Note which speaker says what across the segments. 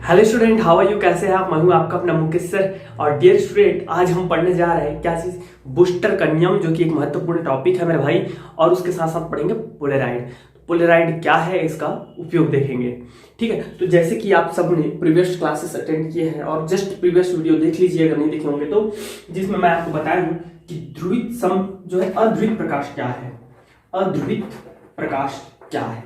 Speaker 1: Hello student, how are you? कैसे हैं आप? मैं हूं आपका अपना मुकेश सर। और डियर स्टूडेंट, आज हम पढ़ने जा रहे हैं क्या चीज? बूस्टर का नियम, जो कि एक महत्वपूर्ण टॉपिक है मेरे भाई। और उसके साथ साथ पढ़ेंगे पोलेराइड। पोलेराइड क्या है, इसका उपयोग देखेंगे। ठीक है, तो जैसे कि आप सब ने प्रीवियस क्लासेस अटेंड किए हैं और जस्ट प्रीवियस वीडियो देख लीजिए अगर नहीं देखे होंगे तो, जिसमें मैं आपको बताया हूं कि ध्रुवित सम जो है अध्रुवित प्रकाश क्या है। अध्रुवित प्रकाश क्या है?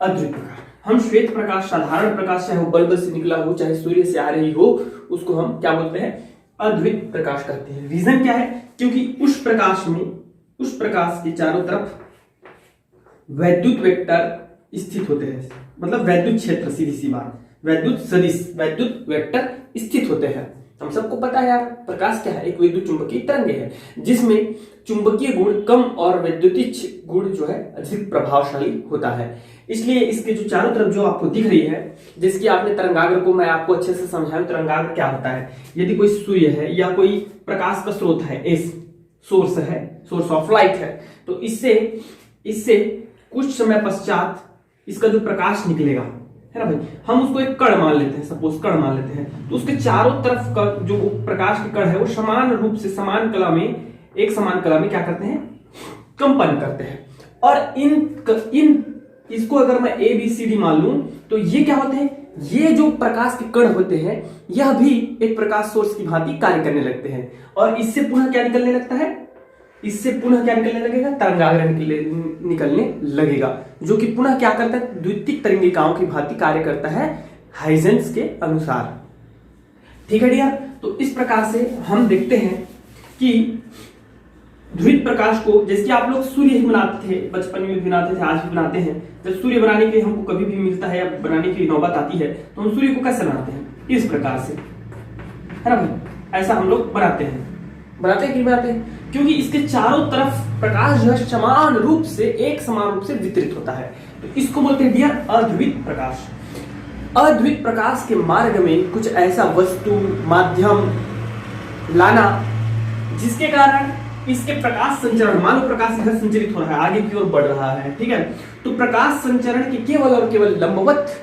Speaker 1: अध्रुवित प्रकाश, हम श्वेत प्रकाश, साधारण प्रकाश, चाहे वो बल्ब से निकला हो चाहे सूर्य से आ रही हो, उसको हम क्या बोलते हैं? अध्रुवित प्रकाश कहते हैं। रीजन क्या है? क्योंकि उस प्रकाश के चारों तरफ वैद्युत वेक्टर स्थित होते हैं। मतलब वैद्युत क्षेत्र, सीधी सी बात, वैद्युत सदिश, वैद्युत वेक्टर स्थित होते हैं। हम सबको पता है यार, प्रकाश क्या है? एक विद्युत चुंबकीय तरंग है जिसमें चुंबकीय गुण कम और वैद्युतिक गुण जो है अधिक प्रभावशाली होता है। इसलिए इसके जो चारों तरफ जो आपको दिख रही है, जिसकी आपने तरंगाग्र को मैं आपको अच्छे से समझाऊं, तरंगाग्र क्या होता है। यदि कोई सूर्य है या कोई प्रकाश का स्रोत है, एस सोर्स है, सोर्स ऑफ लाइट है, तो इससे कुछ समय पश्चात इसका जो प्रकाश निकलेगा, है ना भाई, हम उसको एक कण मान लेते हैं, सपोज कण मान लेते हैं। तो उसके चारों तरफ का जो प्रकाश के कण है वो समान रूप से समान कला में क्या करते हैं? कंपन करते हैं। और इन इसको अगर मैं ए बी सी डी मान लूं तो ये क्या होते हैं? ये जो प्रकाश के कण होते हैं यह भी एक प्रकाश सोर्स की भांति कार्य करने लगते हैं। और इससे पुनः क्या निकलने लगता है? इससे पुनः क्या निकलने लगेगा? तरंगाग्र निकलने लगेगा, जो कि पुनः क्या करता है? द्वितीयक तरंगिकाओं की भांति कार्य करता है हाइजेंस के अनुसार। ठीक है डियर, तो इस प्रकार से हम देखते हैं कि ध्रुवित प्रकाश को, जैसे कि आप लोग सूर्य ही बनाते थे, बचपन में भी बनाते थे, आज भी बनाते हैं। जब सूर्य बनाने के लिए हमको कभी भी मिलता है या बनाने की नौबत आती है तो हम सूर्य को कैसे बनाते हैं? इस प्रकार से, है ना भाई, ऐसा हम लोग बनाते हैं कि बनाते हैं क्योंकि इसके चारों तरफ प्रकाश जो है समान रूप से वितरित होता है। तो इसको बोलते हैं डियर अध्रुवित प्रकाश। अध्रुवित प्रकाश के मार्ग में कुछ ऐसा वस्तु माध्यम लाना जिसके कारण इसके प्रकाश संचरण, मान लो प्रकाश इधर संचरित हो रहा है, आगे की ओर बढ़ रहा है, ठीक है, तो प्रकाश संचरण के केवल और केवल लंबवत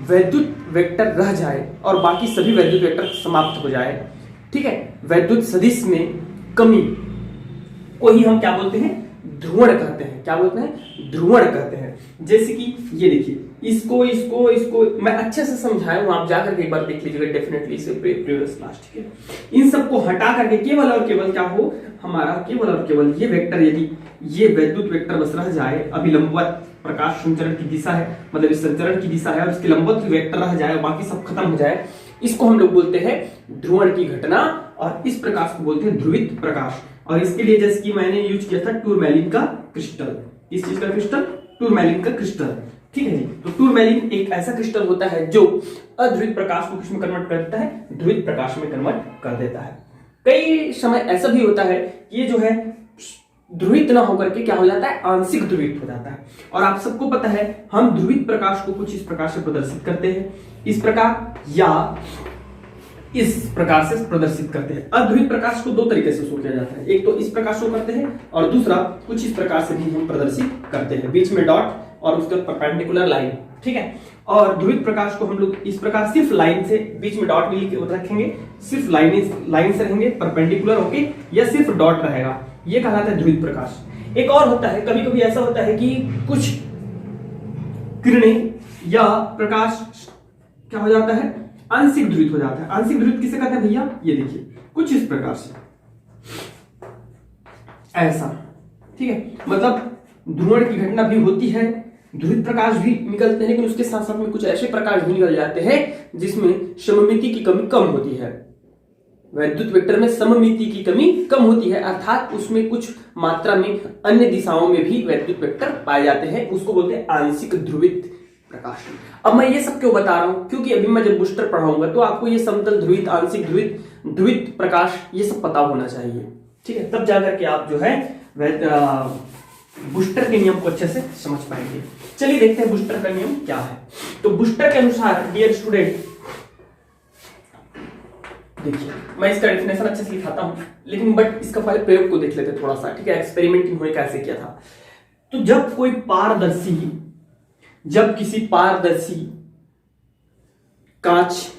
Speaker 1: वैद्युत वेक्टर रह जाए और बाकी सभी वैद्युत वेक्टर समाप्त हो जाए। ठीक है, वैद्युत सदिश में कमी को ही हम क्या बोलते हैं? ध्रुवण कहते हैं। क्या बोलते हैं? ध्रुवण कहते हैं। जैसे कि ये देखिए, इसको मैं अच्छे से समझाया हूं, आप जाकर के एक बार देख लीजिएगा डेफिनेटली इसे प्रीवियस क्लास। ठीक है, इन सबको हटा करके केवल और केवल क्या हो? हमारा केवल और केवल ये वेक्टर, यदि ये वैद्युत वेक्टर बस रह जाए, अभिलंबवत प्रकाश संचरण की दिशा है, मतलब इस संचरण की दिशा है, और इसके लंबवत वेक्टर रह जाए और बाकी सब खत्म हो जाए, इसको हम लोग बोलते हैं ध्रुवण की घटना। और इस प्रकाश को बोलते हैं ध्रुवित प्रकाश। और इसके लिए जैसे कि मैंने यूज किया था टूरमैलिन का क्रिस्टल। इस चीज का क्रिस्टल? टूरमैलिन का क्रिस्टल। ठीक है जी, तो टूरमैलिन एक ऐसा क्रिस्टल होता है जो अध्रुवित प्रकाश को किसमें कन्वर्ट कर देता है? ध्रुवित प्रकाश में कन्वर्ट कर देता है। कई समय ऐसा भी होता है कि ये जो है ध्रुवित ना होकर के क्या हो जाता है? आंशिक ध्रुवित हो जाता है। और आप सबको पता है हम ध्रुवित प्रकाश को कुछ इस प्रकार से प्रदर्शित करते हैं, इस प्रकार या इस प्रकार से प्रदर्शित करते हैं। अध्रुवित प्रकाश को दो तरीके से शो किया जाता है, एक तो इस प्रकार शो करते हैं और दूसरा कुछ इस प्रकार से भी हम प्रदर्शित करते हैं, बीच में डॉट और उसके परपेंडिकुलर लाइन। ठीक है, और ध्रुवित प्रकाश को हम लोग इस प्रकार सिर्फ लाइन से, बीच में डॉट भी रखेंगे, सिर्फ लाइन से रहेंगे परपेंडिकुलर होके, या सिर्फ डॉट रहेगा, ये कहलाता है ध्रुवित प्रकाश। एक और होता है, कभी कभी ऐसा होता है कि कुछ किरणें या प्रकाश क्या हो जाता है? आंशिक ध्रुवित हो जाता है। आंशिक ध्रुवित किसे कहते हैं भैया? ये देखिए कुछ इस प्रकार से, ऐसा। ठीक है, मतलब ध्रुवण की घटना भी होती है, ध्रुवित प्रकाश भी निकलते हैं, लेकिन उसके साथ साथ में कुछ ऐसे प्रकाश भी निकल जाते हैं जिसमें सममिति की कमी कम होती है। वैद्युत वेक्टर में सममिति की कमी कम होती है, अर्थात उसमें कुछ मात्रा में अन्य दिशाओं में भी वैद्युत वेक्टर पाए जाते हैं, उसको बोलते हैं आंशिक ध्रुवित प्रकाश। अब मैं ये सब क्यों बता रहा हूं? क्योंकि अभी मैं जब बूस्टर पढ़ाऊंगा तो आपको ये समतल ध्रुवित, आंशिक ध्रुवित, ध्रुवित प्रकाश ये सब पता होना चाहिए। ठीक है, तब जाकर के आप जो है बूस्टर के नियम को अच्छे से समझ पाएंगे। चलिए देखते हैं बूस्टर का नियम क्या है। तो बूस्टर के अनुसार डियर स्टूडेंट, देखिए मैं इसका डेफिनेशन अच्छे से लिखाता हूं, लेकिन बट इसका पहले प्रयोग को देख लेते हैं थोड़ा सा। ठीक है, एक्सपेरिमेंट इन्होंने कैसे किया था। तो जब किसी पारदर्शी कांच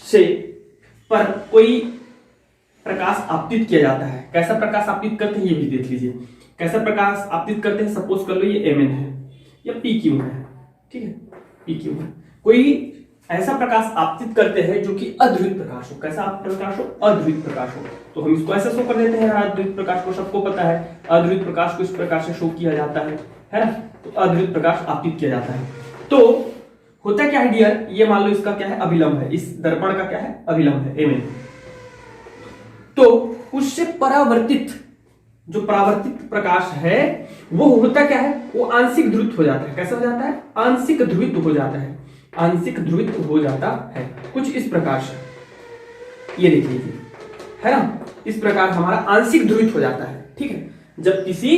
Speaker 1: से पर कोई प्रकाश आपतित किया जाता है। कैसा प्रकाश आपतित करते हैं ये भी देख लीजिए। कैसा प्रकाश आपतित करते हैं, सपोज कर लो ये Mn है या PQ है, ठीक है, PQ है। कोई ऐसा प्रकाश आपतित करते हैं जो कि अध्रुवित प्रकाश हो। कैसा प्रकाश हो, अध्रुवित प्रकाश हो। तो हम इसको ऐसे शो कर देते हैं, अध्रुवित प्रकाश को सबको पता है, अध्रुवित प्रकाश को इस प्रकार से शो किया जाता है ना। तो अध्रुवित प्रकाश आपतित किया जाता है। तो होता क्या है डियर, ये मान लो इसका क्या है, अभिलंब है, इस दर्पण का क्या है, अभिलंब है Mn। तो उससे परावर्तित जो परावर्तित प्रकाश है वो होता क्या है, वो आंशिक ध्रुवित हो जाता है। कैसा हो जाता है, आंशिक ध्रुवित हो जाता है, आंशिक ध्रुवित हो जाता है कुछ इस प्रकार से। ये देख लीजिए, है ना, इस प्रकार हमारा आंशिक ध्रुवित हो जाता है। ठीक है, जब किसी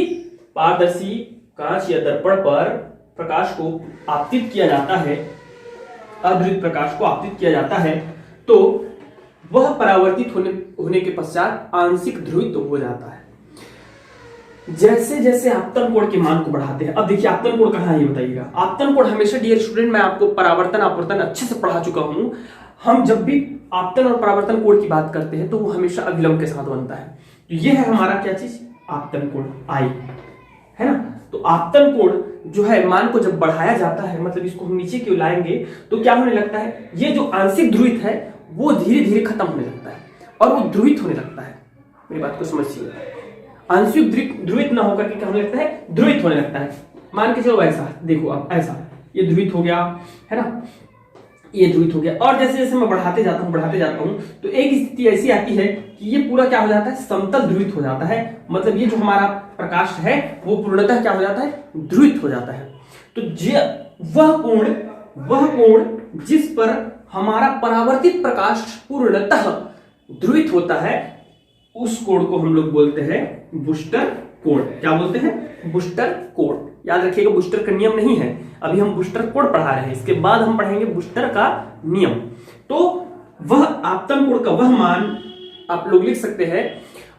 Speaker 1: पारदर्शी कांच या दर्पण पर प्रकाश को आपतित किया जाता है, अध्रुवित प्रकाश को आपतित किया जाता है, तो वह परावर्तित होने के पश्चात आंशिक ध्रुवित हो जाता है। जैसे जैसे आपतन कोण के मान को बढ़ाते हैं, अब देखिए आपतन कोण कहाँ है ये बताइएगा। आपतन कोण हमेशा डियर स्टूडेंट, मैं आपको परावर्तन अपवर्तन अच्छे से पढ़ा चुका हूं। हम जब भी आपतन और परावर्तन कोण की बात करते हैं तो वो हमेशा अभिलंब के साथ बनता है। तो ये है हमारा क्या चीज, आपतन कोण आई, है ना। तो आपतन कोण जो है मान को जब बढ़ाया जाता है, मतलब इसको हम नीचे क्यों लाएंगे तो क्या होने लगता है, ये जो आंशिक ध्रुवित है वो धीरे धीरे खत्म होने लगता है और वो ध्रुवित होने लगता है। मेरी बात को समझिए, आंशिक ध्रुवित ना होकर के क्या होने लगता है, ध्रुवित होने लगता है। मान के चलो ऐसा देखो, आप ऐसा ये ध्रुवित हो गया, है ना, ये ध्रुवित हो गया। और जैसे जैसे मैं बढ़ाते जाता हूं तो एक स्थिति ऐसी आती है कि ये पूरा क्या हो जाता है, समतल ध्रुवित हो जाता है। मतलब ये जो हमारा प्रकाश है वो पूर्णतः क्या हो जाता है, ध्रुवित हो जाता है। तो वह कोण जिस पर हमारा परावर्तित प्रकाश पूर्णतः ध्रुवित होता है उस कोण को हम लोग बोलते हैं बूस्टर कोण। क्या बोलते हैं, बूस्टर कोण। याद रखिएगा बूस्टर का नियम नहीं है, अभी हम बूस्टर कोण पढ़ा रहे हैं, इसके बाद हम पढ़ेंगे बूस्टर का नियम। तो वह आपतन कोण का वह मान, आप लोग लिख सकते हैं,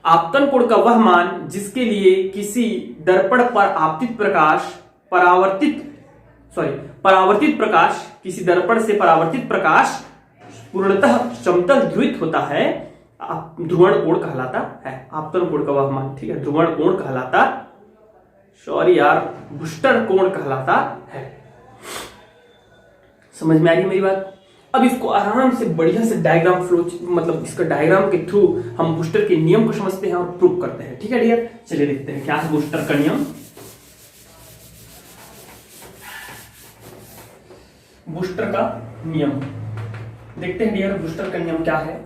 Speaker 1: आपतन कोण का वह मान जिसके लिए किसी दर्पण पर आपतित प्रकाश परावर्तित प्रकाश, किसी दर्पण से परावर्तित प्रकाश पूर्णतः समतल ध्रुवित होता है, ध्रुवण कोण कहलाता है। आपतन कोण का वह मान, ठीक है, ध्रुवण कोण कहलाता, सॉरी यार, बूस्टर कोण कहलाता है। समझ में आ रही मेरी बात। अब इसको आराम से बढ़िया से डायग्राम फ्लो, मतलब इसका डायग्राम के थ्रू हम बूस्टर के नियम को समझते हैं और प्रूव करते हैं। ठीक है डियर, चलिए देखते हैं क्या है बूस्टर का नियम। बूस्टर का नियम देखते हैं डियर, बूस्टर का नियम क्या है।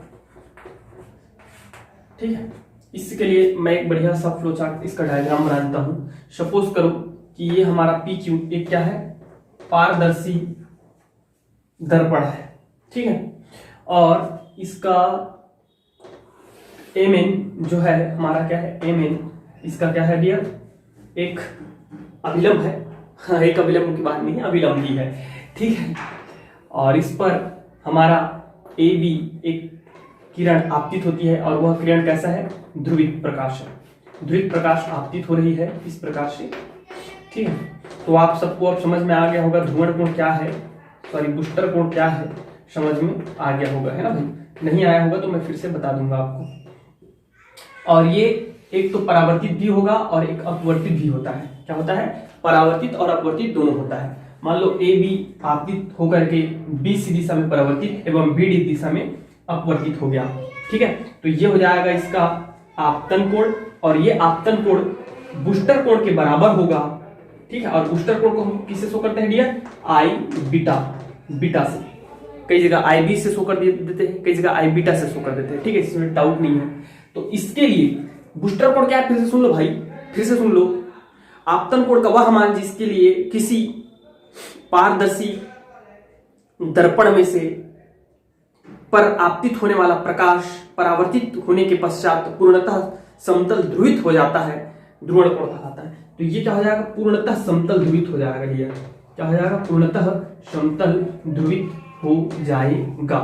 Speaker 1: ठीक है, इसके लिए मैं एक बढ़िया सा फ्लो चार्ट, इसका डायग्राम बना देता हूं। सपोज करो कि ये हमारा PQ एक क्या है, पारदर्शी दर्पण है, ठीक है, और इसका Mn जो है हमारा क्या है, Mn इसका क्या है डियर, एक अभिलंब है। हाँ, एक अभिलंब की बात नहीं है, अभिलंब ही है, ठीक है। और इस पर हमारा AB एक किरण आपतित होती है और वह किरण कैसा है, ध्रुवित प्रकाश है। ध्रुवित प्रकाश आपतित हो रही है इस प्रकार से, ठीक है। तो आप सबको अब समझ में आ गया होगा ध्रुवण कोण क्या है, सॉरी बूस्टर कोण क्या है, समझ में आ गया होगा, है ना भाई। नहीं आया होगा तो मैं फिर से बता दूंगा आपको। और ये एक तो परावर्तित भी होगा और एक अपवर्तित भी होता है। क्या होता है, परावर्तित और अपवर्तित दोनों होता है। मान लो AB आपतित होकर के BC दिशा में परावर्तित एवं BD दिशा में अपवर्तित हो गया, ठीक है। तो ये हो जाएगा इसका आपतन कोण, और ये आपतन कोण बूस्टर कोण के बराबर होगा, ठीक है। और बूस्टर कोण को हम किससे शो करते हैं डियर, I बीटा से। कई जगह IB से शो कर देते हैं, कई जगह I बीटा से शो कर देते हैं, ठीक है, इसमें डाउट नहीं है। तो इसके लिए बूस्टर कोण क्या है, फिर से सुन लो भाई, फिर से सुन लो। आपतन कोण का वह मान जिसके लिए किसी पारदर्शी दर्पण में से पर आपतित होने वाला प्रकाश परावर्तित होने के पश्चात पूर्णतः समतल ध्रुवित हो जाता है, ध्रुवण कोण कहलाता है। तो ये क्या हो जाएगा, पूर्णतः समतल ध्रुवित हो जाएगा। ये क्या हो जाएगा, पूर्णतः समतल ध्रुवित हो जाएगा,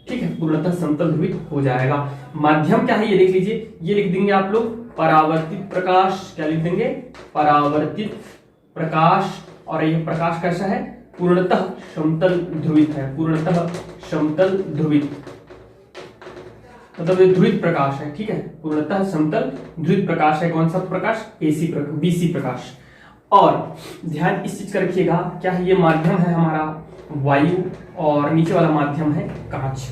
Speaker 1: ठीक है, पूर्णतः समतल ध्रुवित हो जाएगा। माध्यम क्या है ये देख लीजिए, ये लिख देंगे आप लोग परावर्तित प्रकाश। क्या लिख देंगे, परावर्तित प्रकाश। और ये प्रकाश कैसा है, पूर्णतः समतल ध्रुवित है, पूर्णतः समतल ध्रुवित। मतलब ये ध्रुवित प्रकाश है, ठीक है, पूर्णतः समतल ध्रुवित प्रकाश है। कौन सा प्रकाश? एसी प्रकाश, बीसी प्रकाश। और ध्यान इस चीज का रखिएगा, क्या है, ये माध्यम है हमारा वायु और नीचे वाला माध्यम है कांच।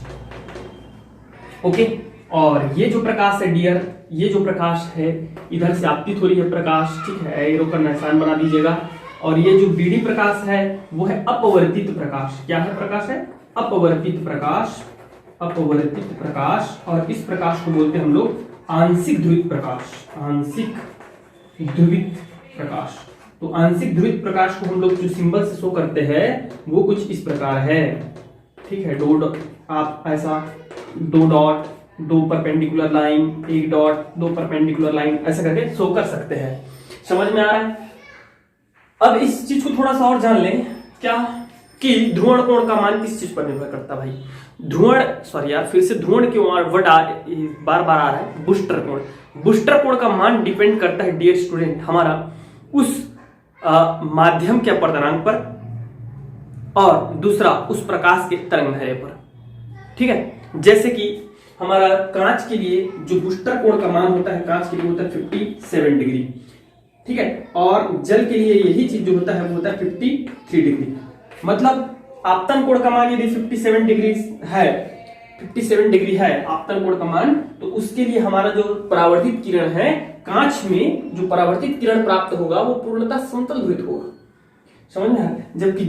Speaker 1: ओके, और ये जो प्रकाश है डियर, ये जो प्रकाश है इधर से आपतित हो रही है प्रकाश, ठीक है, एरो का निशान बना दीजिएगा। और ये जो बीडी प्रकाश है वो है अपवर्तित प्रकाश। क्या है प्रकाश? है अपवर्तित प्रकाश, अपवर्तित प्रकाश। और इस प्रकाश को बोलते हैं हम लोग आंशिक ध्रुवित प्रकाश, आंशिक ध्रुवित प्रकाश। तो आंशिक ध्रुवित प्रकाश को हम लोग जो सिंबल से शो करते हैं वो कुछ इस प्रकार है, ठीक है। आप ऐसा 2 dot, 2 perpendicular line, 1 dot, 2 perpendicular line, ऐसा करके शो कर सकते हैं। समझ में आ रहा है? अब इस चीज को थोड़ा सा और जान लें, क्या कि ध्रुवण कोण का मान किस चीज पर निर्भर करता है भाई? ध्रुवण, सॉरी यार, फिर से ध्रुवण क्यों वर्ड बार बार आ रहा है? बूस्टर कोण। बूस्टर कोण का मान डिपेंड करता है डियर स्टूडेंट हमारा उस माध्यम के अपवर्तनांक पर और दूसरा उस प्रकाश के तरंग दैर्ध्य पर, ठीक है। जैसे कि हमारा कांच के लिए जो बूस्टर कोण का मान होता है, कांच के लिए होता है 57 डिग्री, ठीक है। और जल के लिए यही चीज जो होता है वो होता है 53 डिग्री। मतलब आपतन कोण का मान यदि 57 डिग्री है, 57 डिग्री है आपतन कोण का मान, तो उसके लिए हमारा जो परावर्तित किरण है कांच में, जो परावर्तित किरण प्राप्त होगा वो पूर्णतः समतल ध्रुवित होगा। समझ में आ रहा है? जबकि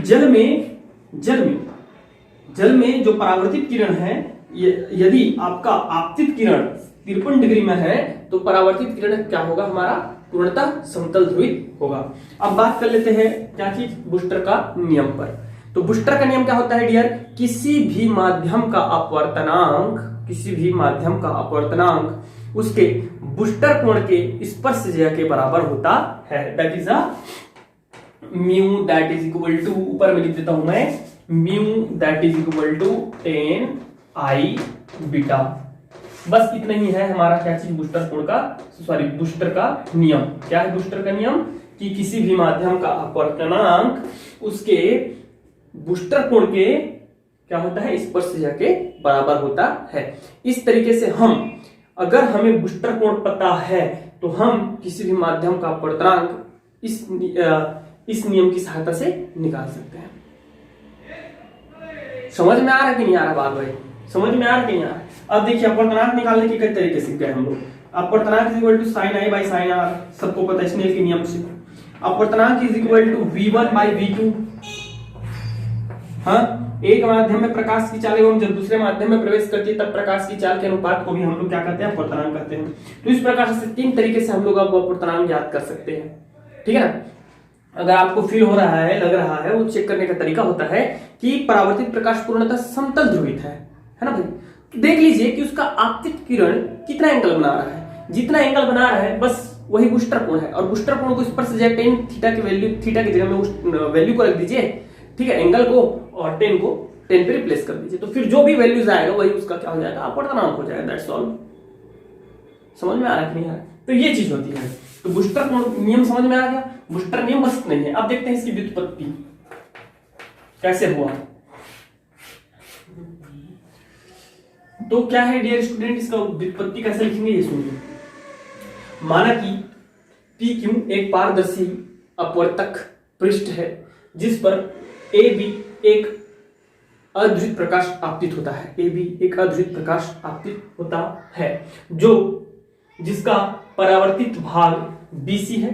Speaker 1: जल में जो परावर्तित किरण है, यदि आपका आपतित किरण 53 डिग्री में है तो परावर्तित किरण क्या होगा? हमारा पूर्णतः समतल ध्रुवित होगा। अब बात कर लेते हैं क्या चीज? बूस्टर का नियम पर। तो बूस्टर का नियम क्या होता है डियर? किसी भी माध्यम का अपवर्तनांक उसके बूस्टर कोण के स्पर्शज्या के बराबर होता है। That is mu that is equal to, ऊपर में लिख देता हूं मैं, mu that is equal to 10 I beta. बस इतना ही है हमारा क्या चीज? बूस्टर कोण का, सॉरी बूस्टर का नियम। क्या है बूस्टर का नियम? कि किसी भी माध्यम का अपवर्तनांक उसके बूस्टर कोण के क्या होता है? स्पर्शज्या के बराबर होता है। इस तरीके से हम, अगर हमें बूस्टर कोण पता है तो हम किसी भी माध्यम का अपवर्तनांक इस नियम की सहायता से निकाल सकते हैं। समझ में आ रहा है कि नहीं आ रहा बात भाई? समझ में आ रहा है कि नहीं आ रहा? अब देखिए अपवर्तनांक निकालने के कई तरीके सीख गए हम लोग। अपवर्तनांक is equal to sin i by sin r, सबको पता है स्नेल के नियम से। अपवर्तनांक is equal to v1 by v2। हाँ, एक माध्यम में प्रकाश की चाल एवं जब दूसरे माध्यम में प्रवेश करती है तब प्रकाश की चाल के अनुपात को भी हम लोग क्या कहते हैं? अपवर्तनांक कहते हैं। तो इस प्रकार से 3 तरीके से हम लोग अब अपवर्तनांक ज्ञात कर सकते हैं, ठीक है ना। अगर आपको फील हो रहा है, लग रहा है, वो चेक करने का तरीका होता है कि परावर्तित प्रकाश पूर्णतः समतल ध्रुवित है ना भाई? तो देख लीजिए कि उसका आपतित किरण कितना एंगल बना रहा है। जितना एंगल बना रहा है बस वही बूस्टर कोण है, और बूस्टर कोण को स्पर्शज्या tan थीटा की वैल्यू, थीटा की जगह में उस वैल्यू को रख दीजिए, ठीक है, एंगल को, और 10 को 10 पे रिप्लेस कर दीजिए। तो फिर जो भी वैल्यूज आएगा वही उसका क्या हो जाएगा? अपवर्तनांक हो जाएगा। That's all. समझ में आ रहा है कि नहीं आ रहा है? तो ये चीज होती है। तो बूस्टर कोण नियम समझ में आ गया। बूस्टर नियम बस नहीं है। अब देखते हैं इसकी व्युत्पत्ति कैसे हुआ। तो क्या है डियर स्टूडेंट, इसका व्युत्पत्ति कैसे लिखेंगे ये सुनिए। माना कि पी क्यू एक पारदर्शी अपवर्तक पृष्ठ है जिस पर ए बी एक अध्रुवित प्रकाश आपतित होता है। ए बी एक अध्रुवित प्रकाश आपतित होता है जिसका परावर्तित भाग BC है।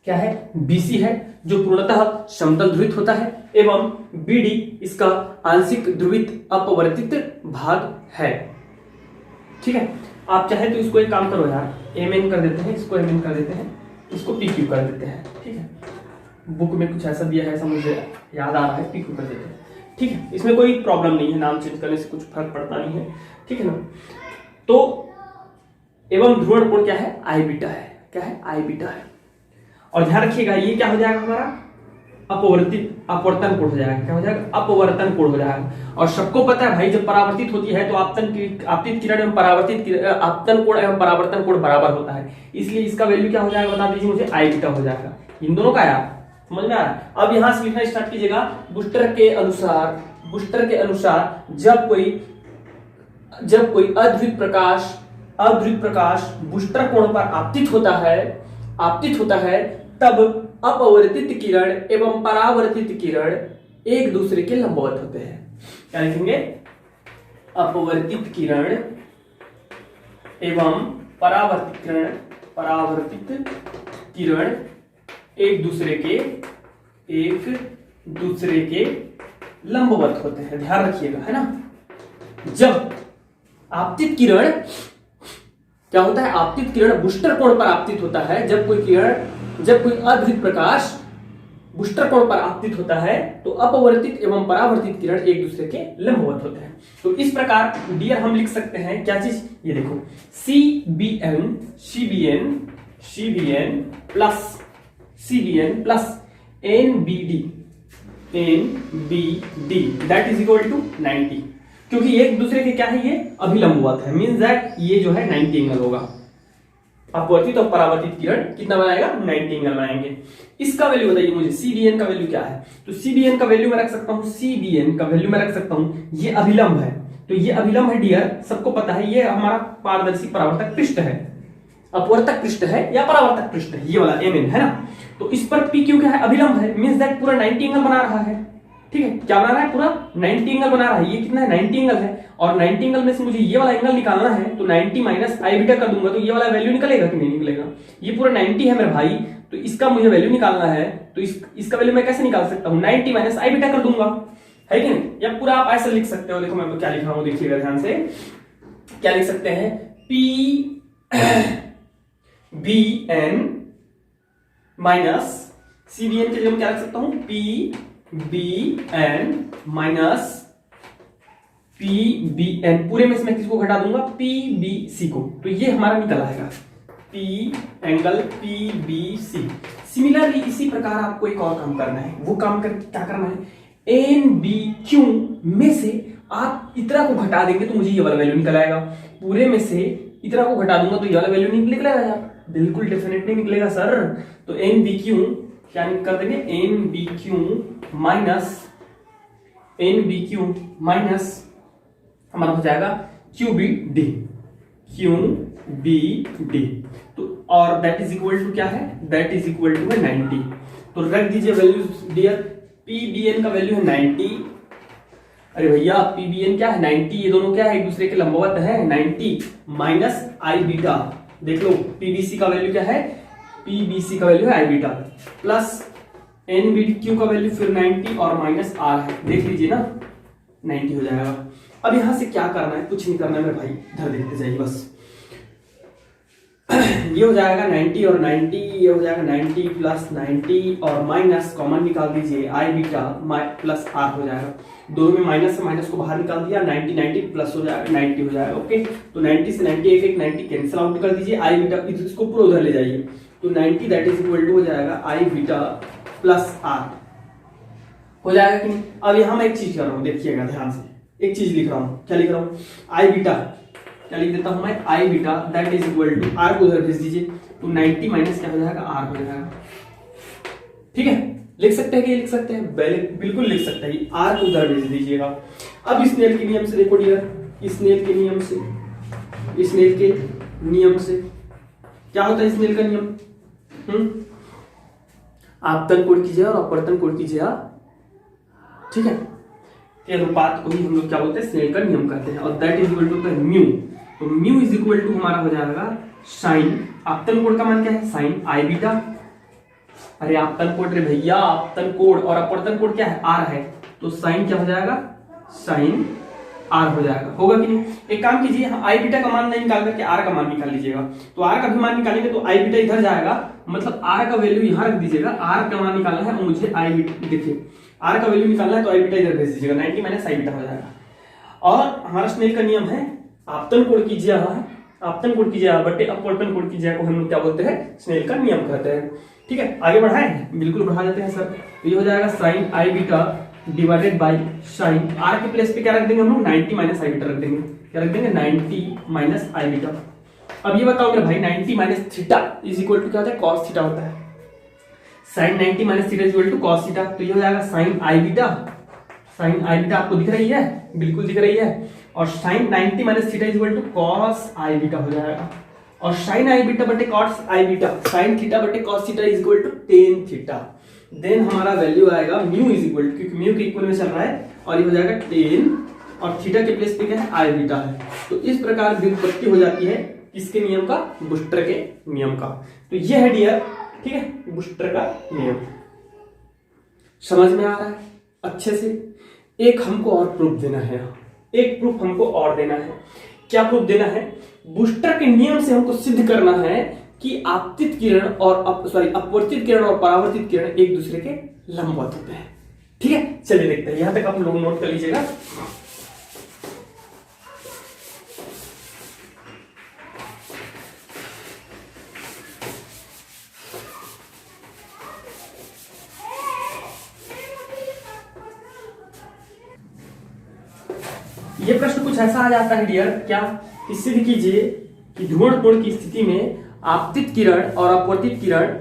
Speaker 1: क्या है? BC है, जो पूर्णतः समतल ध्रुवित होता है, एवं BD इसका आंशिक ध्रुवित अपवर्तित भाग है, ठीक है। आप चाहे तो इसको एक काम करो यार, MN कर देते हैं, इसको MN कर देते हैं, इसको PQ कर देते हैं, ठीक है। बुक में कुछ ऐसा दिया है, ऐसा मुझे याद आ रहा है, PQ कर देते हैं, ठीक है। इसमें कोई प्रॉब्लम नहीं है, नाम चेंज करने से कुछ फर्क पड़ता नहीं है, ठीक है ना। तो एवं ध्रुवण कोण क्या है? I बीटा है। क्या है? I बीटा है। और ध्यान रखिएगा ये क्या हो जाएगा हमारा? अपवर्तन कोण हो जाएगा। क्या हो जाएगा? अपवर्तन कोण हो जाएगा। और सबको पता है भाई, जब परावर्तित होती है तो आपतित किरण एवं आपतन कोण एवं परावर्तन कोण बराबर होता है, इसलिए इसका वैल्यू क्या हो जाएगा बता दीजिए मुझे? I बीटा हो जाएगा। इन दोनों का यार समझ में आ रहा है? अब यहां से लिखना स्टार्ट कीजिएगा। बूस्टर के अनुसार जब कोई जब कोई अद्वित प्रकाश बूस्टर कोण पर आपतित होता है तब अपवर्तित किरण एवं परावर्तित किरण एक दूसरे के लंबवत होते हैं। क्या लिखेंगे? अपवर्तित किरण एवं परावर्तित किरण एक दूसरे के लंबवत होते हैं। ध्यान रखिएगा, है ना। जब आपतित किरण क्या होता है? आपतित किरण बूस्टर कोण पर आपतित होता है। जब कोई अद्वित प्रकाश बूस्टर कोण पर आपतित होता है तो अपवर्तित एवं परावर्तित किरण एक दूसरे के लंबवत होते हैं। तो इस प्रकार डियर हम लिख सकते हैं क्या चीज? ये देखो, CBN plus NBD that is equal to 90, क्योंकि एक दूसरे के क्या है? ये अभिलंबवत है, मींस दैट ये जो है 90 एंगल होगा। अपवर्तित और परावर्तित किरण कितना बनाएगा? 90 एंगल बनाएंगे। इसका वैल्यू बताइए मुझे, CBN का वैल्यू क्या है? तो CBN का वैल्यू मैं रख सकता हूं, ये अभिलंब है, तो ये अभिलंब है डियर, सबको पता है, ये हमारा पारदर्शी परावर्तक पृष्ठ है, अपवर्तक पृष्ठ है या परावर्तक पृष्ठ है, ये वाला MN है ना। तो इस पर PQ क्या है? अभिलंब है, मींस दैट पूरा 90 एंगल बना रहा है। ठीक है, क्या बना रहा है? पूरा 90 एंगल बना रहा है। ये कितना है? 90 एंगल है, और 90 एंगल में से मुझे ये वाला एंगल निकालना है, तो 90 माइनस आई बीटा कर दूंगा तो ये वाला वैल्यू निकलेगा कि नहीं निकलेगा? ये पूरा 90 है मेरे भाई, तो इसका मुझे वैल्यू निकालना है, तो इसका वैल्यू मैं कैसे निकाल सकता हूँ? 90 माइनस आई बीटा कर दूंगा, है कि नहीं? या पूरा आप ऐसे लिख सकते हो। देखो मैं क्या लिख रहा हूँ, देखिएगा ध्यान से। क्या लिख सकते हैं? PBN माइनस CBN के जगह मैं क्या रख सकता हूं? PBN माइनस PBN, पूरे में से मैं किसको घटा दूंगा? PBC को, तो ये हमारा निकल आएगा एंगल PBC। सिमिलरली इसी प्रकार आपको एक और काम करना है। वो काम कर क्या करना है? NBQ में से आप इतना को घटा देंगे तो मुझे ये वाला वैल्यू निकल आएगा। पूरे में से इतना को घटा दूंगा तो ये वाला वैल्यू निकलेगा यार, बिल्कुल डेफिनेटली निकलेगा सर। तो NBQ क्या कर देंगे? NBQ माइनस हमारा हो जाएगा QBD तो, और दैट इज इक्वल टू क्या है? दैट इज इक्वल टू है 90। तो रख दीजिए वैल्यूज डियर। PBN का वैल्यू है 90। अरे भैया PBN क्या है? 90। ये दोनों क्या है? एक दूसरे के लंबवत है। 90 माइनस आई बीटा, देख लो PBC का वैल्यू क्या है? PBC का वैल्यू है आई बीटा, प्लस NBQ का वैल्यू फिर 90 और माइनस R है, देख लीजिए ना, 90 हो जाएगा। अब यहां से क्या करना है? कुछ नहीं करना है मेरे भाई, इधर देखते जाइए बस। ये हो जाएगा 90 और 90, ये हो जाएगा 90 प्लस 90 और माइनस कॉमन निकाल दीजिए, आई बीटा प्लस R हो जाएगा। दोनों में माइनस से माइनस को बाहर निकाल दिया, 90 प्लस हो जाएगा 90 हो जाएगा। ओके, तो 90 से 90 एक 90 कैंसिल आउट कर दीजिए, आई बीटा इसको पूरा उधर ले जाइए, तो 90 दैट इज इक्वल टू हो जाएगा आई बीटा प्लस R हो जाएगा कि नहीं? अब यहां मैं एक चीज कर रहा हूं, देखिएगा ध्यान से, एक चीज लिख रहा हूं। क्या लिख रहा हूं? आई बीटा, क्या लिख देता हूं मैं? I beta that is equal to R को उधर भेज दीजिए, तो 90 माइनस क्या हो जाएगा? R हो जाएगा। ठीक है, लिख सकते हैं कि लिख सकते हैं? बिल्कुल लिख सकते हैं, R को उधर भेज दीजिएगा। अब स्नेल के नियम से देखो डियर, स्नेल के नियम से क्या होता है? स्नेल का नियम आपतन कोण कीजिए और अपवर्तन कोण कीजिए, ठीक है, के अनुपात को ही हम लोग क्या बोलते हैं? स्नेल का नियम कहते हैं। और that is equal to mu, तो म्यू इज इक्वल टू हमारा हो जाएगा साइन, आपतन कोण का मान क्या है? Sign I beta. अरे आपतन कोण रे भैया, आपतन कोण और अपवर्तन कोण क्या है? R है, तो साइन क्या हो जाएगा? साइन R हो जाएगा, होगा कि नहीं? एक काम कीजिए, आई बीटा का मान नहीं निकाल करके R का मान निकाल लीजिएगा। तो R का भी मान निकालेंगे तो आई बीटा इधर जाएगा, मतलब R का वैल्यू यहां रख दीजिएगा। R का मान निकालना है और मुझे आई बीटा, देखिए R का वैल्यू निकालना है तो आई बीटा इधर भेज दीजिएगा, 90 माइनस आई बीटा हो जाएगा। और हमारा स्नेल का नियम है आपतन कोण कीजिए बटे अपवर्तन कोण कीजिए को हम लोग क्या बोलते हैं? स्नेल का नियम कहते हैं। ठीक है, आगे बढ़ाएं, बिल्कुल बढ़ा देते हैं सर। तो ये हो जाएगा sine I beta divided by sine, R के प्लेस पे क्या रख देंगे हम लोग? 90 माइनस आई बीटा रख देंगे। क्या रख देंगे? 90 माइनस आई बीटा। अब ये बताओ मेरे भाई, 90 minus theta is equal to क्या होता है? कॉस थीटा होता है। Sine 90 minus theta is equal to cos theta, तो ये हो जाएगा sine I beta sine I beta आपको दिख रही है, बिल्कुल दिख रही है। और sine 90 minus theta is equal to cos I beta हो जाएगा। और साइन आई बीटा बटे cos I beta, sine theta बटे cos theta is equal to tan theta. Then हमारा वैल्यू आएगा म्यू इज इक्वल टू, क्योंकि म्यू के equal में चल रहा है, और ये हो जाएगा टेन, और थीटा के प्लेस पे क्या है, आई बीटा है। तो इस प्रकार व्युत्पत्ति हो जाती है किसके नियम का, बूस्टर के नियम का। तो ये है डियर, ठीक है, बूस्टर का नियम। समझ में आ रहा है अच्छे से। एक हमको और प्रूफ देना है, एक प्रूफ हमको और देना है। क्या प्रूफ देना है, बूस्टर के नियम से हमको सिद्ध करना है कि आपतित किरण और अपवर्तित किरण और परावर्तित किरण एक दूसरे के लंबवत होते हैं। ठीक है, चलिए देखते हैं। यहां तक आप लोग नोट कर लीजिएगा। ये प्रश्न कुछ ऐसा आ जाता है डियर, क्या कि सिद्ध कीजिए कि ध्रुवण कोण की स्थिति में आपतित किरण और अपवर्तित किरण,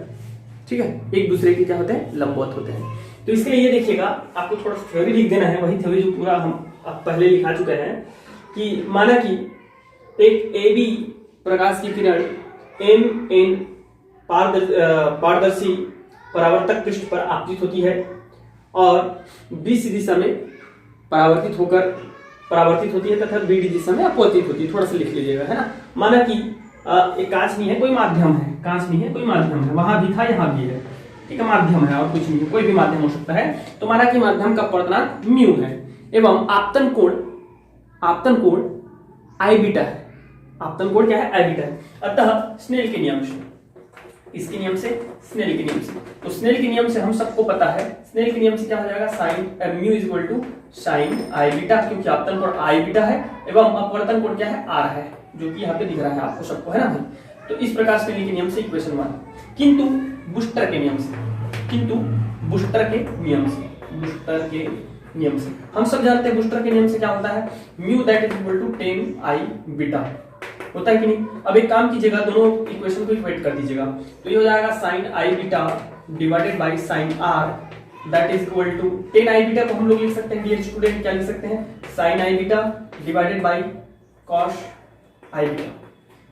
Speaker 1: ठीक है, एक दूसरे के क्या होते हैं, लंबवत होते हैं। तो इसके लिए ये देखिएगा, आपको थोड़ा थ्योरी लिख देना है, वही थ्योरी जो पूरा हम पहले लिखा चुके हैं। कि माना कि एक ए बी प्रकाश की किरण एम एन पारदर्शी परावर्तक पृष्ठ पर आपतित होती है और बी सी दिशा में परावर्तित होती है तथा बी डी दिशा में अपवर्तित होती है। थोड़ा सा लिख लीजिएगा, है ना। माना कि एक कांच नहीं है, कोई माध्यम है, कांच नहीं है, कोई माध्यम है, वहां भी था, यहाँ भी है, ठीक है, माध्यम है और कुछ नहीं है, कोई भी माध्यम हो सकता है। तो माना कि माध्यम का अपवर्तनांक म्यू है एवं आपतन कोण आई बीटा है। आपतन कोण क्या है, आई बीटा है। अतः स्नेल के नियम से, इसके नियम से, स्नेल के नियम से, तो स्नेल के नियम से हम सबको पता है, स्नेल के नियम से क्या हो जाएगा, sine mu is equal to sine I beta, क्योंकि आपतन कोण आई बीटा है एवं अपवर्तन कोण क्या है, आर है, जो कि यहाँ पे दिख रहा है आपको सबको, है ना भाई। तो इस प्रकार स्नेल के नियम से इक्वेशन 1। किंतु बूस्टर के नियम से हम सब जानते हैं बूस्टर के नियम से क्या होता है, mu that is equal to 10 I beta, होता है कि नहीं। अब एक काम कीजिएगा, दोनों इक्वेशन को इक्वेट कर दीजिएगा। तो ये हो जाएगा sine I beta divided by sine R that is equal to 10 I beta को हम लोग लिख सकते हैं डियर स्टूडेंट, क्या लिख सकते हैं, sine I beta divided by cos I beta,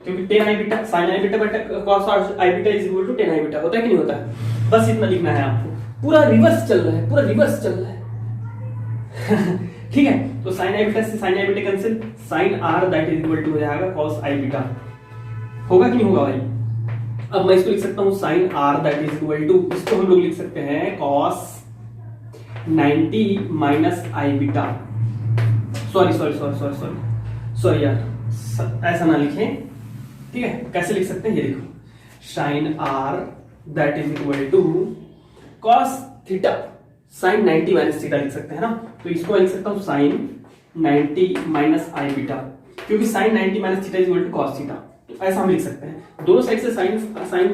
Speaker 1: क्योंकि 10 I beta sine I beta बटा cos I beta is equal to 10 I beta, होता है कि नहीं होता है। बस इतना लिखना है आपको। पूरा रिवर्स चल रहा है, ठीक है। तो साइन आई बीटा से sine I beta cancel, sine R that is equal to हो जाएगा कॉस आई बीटा, होगा कि नहीं होगा भाई। अब मैं इसको लिख सकता हूं sine R that is equal to, इसको हम लोग लिख सकते हैं cos 90 minus I beta. Sorry यार, ऐसा ना लिखें, ठीक है। कैसे लिख सकते हैं, ये देखो, sine R that is equal to cos theta sine 90 minus theta लिख सकते हैं ना। तो इसको लिख सकता हूं साइन 90 माइनस आई बीटा, क्योंकि sine 90 minus theta is equal to cos theta. तो ऐसा हम लिख सकते हैं। दोनों साइड से साइन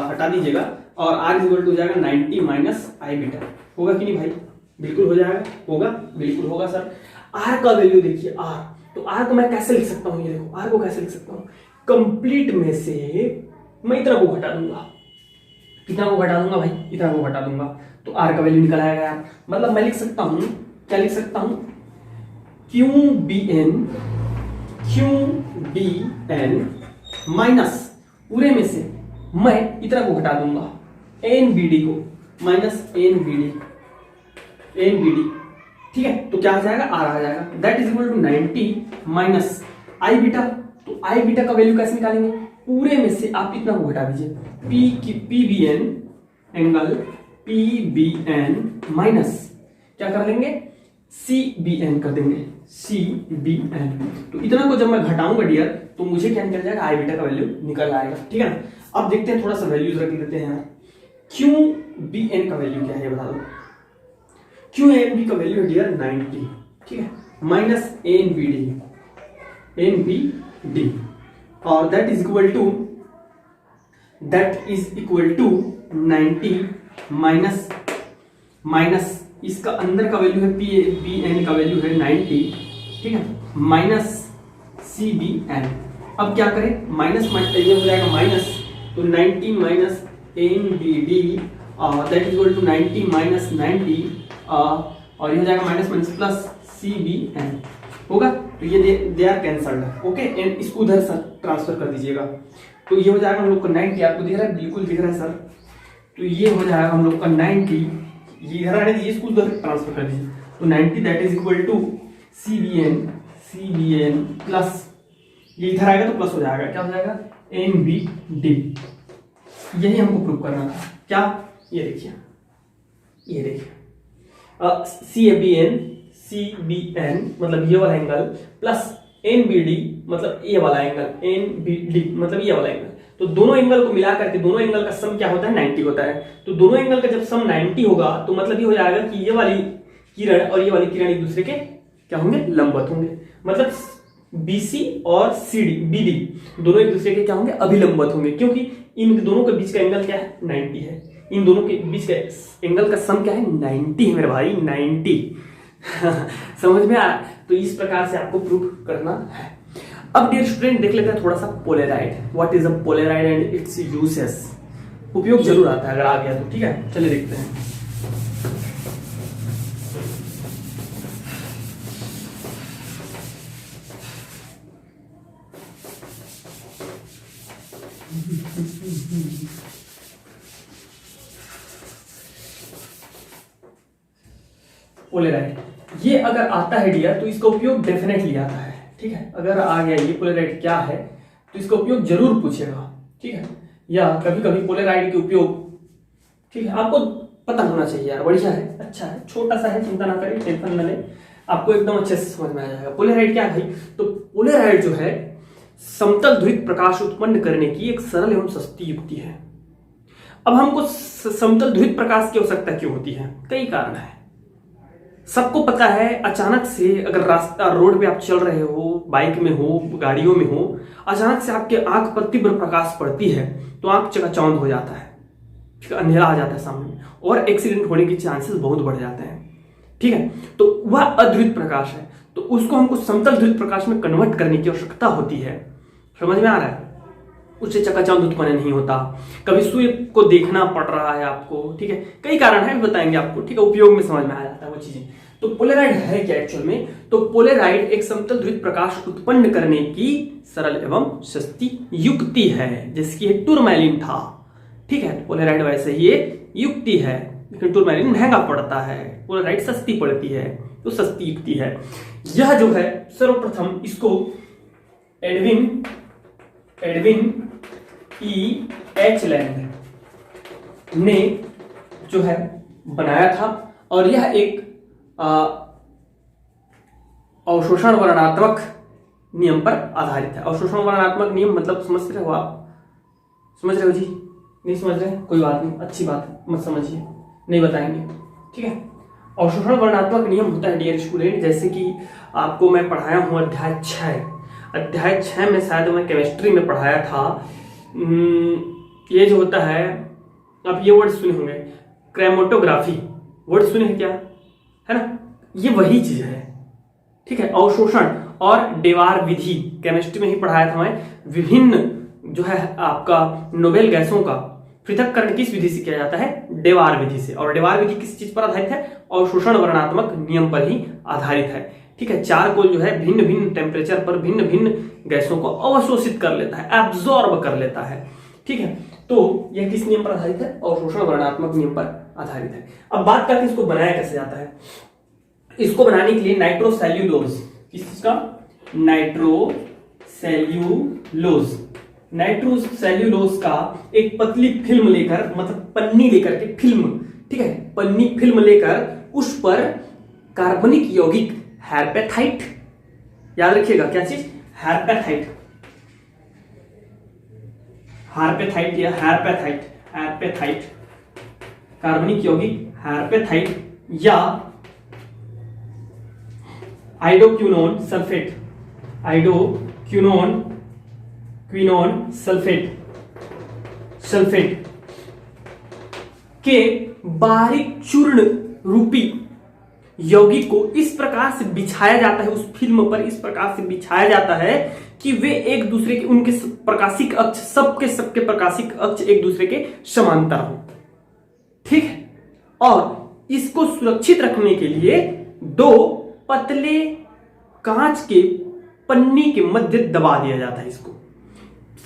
Speaker 1: हटा दीजिएगा और आर इज इक्वल टू हो जाएगा 90 माइनस आई बीटा। होगा कि नहीं भाई, बिल्कुल हो जाएगा, होगा, बिल्कुल होगा सर। आर का वैल्यू देखिए, आर, तो आर को मैं कैसे लिख सकता हूं, ये देखो, आर को कैसे लिख सकता हूं, कंप्लीट में से मैं इतना को घटा दूंगा, कितना को घटा दूंगा भाई, इतना को घटा दूंगा, तो आर का वैल्यू निकल आएगा यार। मतलब मैं लिख सकता हूं, क्या लिख सकता हूं, क्यू बी एन माइनस पूरे में से मैं इतना को घटा दूंगा, एन बी डी को माइनस एन बी डी, ठीक है। तो क्या आ जाएगा, आर आ जाएगा, that is equal to 90 minus I beta. तो आई बीटा का वैल्यू कैसे निकालेंगे, पूरे में से आप इतना को घटा दीजिए, P B N angle P B N minus क्या कर लेंगे, सी बी एन कर देंगे, सी बी एन। तो इतना को जब मैं घटाऊंगा डियर, तो मुझे क्या निकल जाएगा, आई बीटा का वैल्यू निकल आएगा, ठीक है ना। अब देखते हैं, थोड़ा सा वैल्यूज रख देते हैं यार। क्यू बी एन का वैल्यू क्या है बता दो, क्यू एन बी का वैल्यू है डियर 90, ठीक है, माइनस एन बी डी, और that is equal to 90 minus इसका अंदर का वैल्यू है पी बी एन का वैल्यू है 90, ठीक है, माइनस सी बी एन। अब क्या करें, माइनस ये हो जाएगा माइनस, तो 90 minus N B D that is equal to 90 minus 90 और ये हो जाएगा minus minus plus C B N होगा। तो ये they are cancelled, okay, and इसको उधर सर ट्रांसफर कर दीजिएगा। तो ये हो जाएगा हम लोग का 90, आपको दिख रहा है, बिल्कुल दिख रहा है सर। तो ये हो जाएगा हम लोग का 90, ये इधर आने दीजिए, इसको उधर ट्रांसफर कर दीजिए। तो 90 that is equal to C B N plus, ये इधर आएगा तो प्लस हो जाएगा, क्या हो जाएगा, एन बी डी। यही हमको प्रूव करना था। क्या, ये देखिए, ये देखिए सी बी एन मतलब ये वाला angle plus N B D मतलब ये वाला एंगल, एन बी डी मतलब ये वाला एंगल। तो दोनों एंगल को मिला करके दोनों एंगल का सम क्या होता है, 90 होता है। तो दोनों एंगल का जब सम 90 होगा तो मतलब ये हो जाएगा कि ये वाली किरण और ये वाली किरण एक दूसरे के क्या होंगे, लंबवत होंगे। मतलब BC और CD BD दोनों एक दूसरे के क्या होंगे, अभिलंबवत होंगे, क्योंकि इन दोनों के बीच का एंगल क्या है, 90 है। इन दोनों के बीच का एंगल का सम क्या है, 90 है मेरे भाई, 90। समझ में आ रहा है? तो इस प्रकार से आपको प्रूव करना है। अब डियर स्टूडेंट देख लेते हैं थोड़ा सा Polaroid. What is a Polaroid and it's uses. उपयोग जरूर आता है अगर आ गया तो, ठीक है, चलिए देखते हैं। पोलेराइड ये अगर आता है डियर तो इसका उपयोग डेफिनेटली आता है, ठीक है। अगर आ गया ये पोलेराइड क्या है तो इसका उपयोग जरूर पूछेगा, ठीक है। या कभी कभी पोलेराइड के उपयोग, ठीक है, आपको पता होना चाहिए यार, बढ़िया है, अच्छा है, छोटा सा है, चिंता ना करें, टेंशन न ले, आपको एकदम अच्छे से समझ में आ जाएगा। पोलेराइड क्या है भाई, तो पोलेराइड जो है समतल ध्रुवित प्रकाश उत्पन्न करने की एक सरल एवं सस्ती युक्ति है। अब हमको समतल ध्रुवित प्रकाश की आवश्यकता क्यों होती है, कई कारण है। सबको पता है अचानक से अगर रास्ता रोड पे आप चल रहे हो, बाइक में हो, गाड़ियों में हो, अचानक से आपके आंख पर तीव्र प्रकाश पड़ती है तो आंख चकाचौंध हो जाता है, ठीक है, अंधेरा आ जाता है सामने और एक्सीडेंट होने के चांसेस बहुत बढ़ जाते हैं, ठीक है। तो वह अध्रुवित प्रकाश है, तो उसको हमको समतल ध्रुवित प्रकाश में कन्वर्ट करने की आवश्यकता होती है। समझ में आ रहा है? उससे चकाचौंध उत्पन्न नहीं होता, कभी सूर्य को देखना पड़ रहा है आपको, ठीक है, कई कारण है, बताएंगे आपको, ठीक है, उपयोग में समझ में आ जाता है वो चीजें। तो पोलेराइड है क्या एक्चुअल में, तो पोलेराइड एक समतल ध्रुवित प्रकाश उत्पन्न करने की सरल एवं सस्ती युक्ति है, जिसकी टूरमैलिन था, ठीक है। पोलेराइड वैसे ही एक युक्ति है, लेकिन टूरमैलिन महंगा पड़ता है, पोलेराइड सस्ती पड़ती है, तो सस्ती युक्ति है। यह जो है सर्वप्रथम इसको एडविन E. एचलैंड ने जो है बनाया था, और यह एक अवशोषण वर्णनात्मक नियम पर आधारित है। अवशोषण वर्णनात्मक नियम मतलब समझ रहे हो आप, समझ रहे हो जी, नहीं समझ रहे, कोई बात नहीं, अच्छी बात है, मत समझिए, नहीं बताएंगे, ठीक है। अवशोषण वर्णनात्मक नियम होता है डियर स्टूडेंट, जैसे कि आपको मैं पढ़ाया हूं अध्याय 6 में, शायद मैं केमिस्ट्री में पढ़ाया था। ये जो होता है, आप ये वर्ड सुने होंगे, क्रोमेटोग्राफी, वर्ड सुने हैं क्या, है ना, ये वही चीज है, ठीक है। अवशोषण और डेवार विधि केमिस्ट्री में ही पढ़ाया था मैं। विभिन्न जो है आपका नोबेल गैसों का पृथक्करण किस विधि से किया जाता है, डेवार विधि से। और डेवार विधि किस चीज पर आधारित है, अवशोषण वर्णनात्मक नियम पर ही आधारित है, ठीक है। चारकोल जो है भिन्न भिन्न टेम्परेचर पर भिन्न भिन्न गैसों को अवशोषित कर लेता है, एब्जॉर्ब कर लेता है, ठीक है। तो यह किस नियम पर आधारित है, अवशोषण वर्णनात्मक नियम पर आधारित है। अब बात करते हैं इसको बनाया कैसे जाता है। इसको बनाने के लिए नाइट्रोसेल्यूलोज, किस चीज का, नाइट्रोसेल्यूलोज का एक पतली फिल्म लेकर, मतलब पन्नी लेकर के फिल्म, ठीक है, पन्नी फिल्म लेकर उस पर कार्बनिक यौगिक हेरपेथाइट, याद रखिएगा क्या चीज, हेरपेथाइट या हेरपेथाइट, कार्बनिक यौगिक हेरपेथाइट या आइडोक्विनोन सल्फेट के बारीक चूर्ण रूपी यौगिक को इस प्रकार से बिछाया जाता है, उस फिल्म पर इस प्रकार से बिछाया जाता है कि वे एक दूसरे के, उनके प्रकाशिक अक्ष, सबके प्रकाशिक अक्ष एक दूसरे के समांतर हो, ठीक है। और इसको सुरक्षित रखने के लिए दो पतले कांच के पन्नी के मध्य दबा दिया जाता है इसको।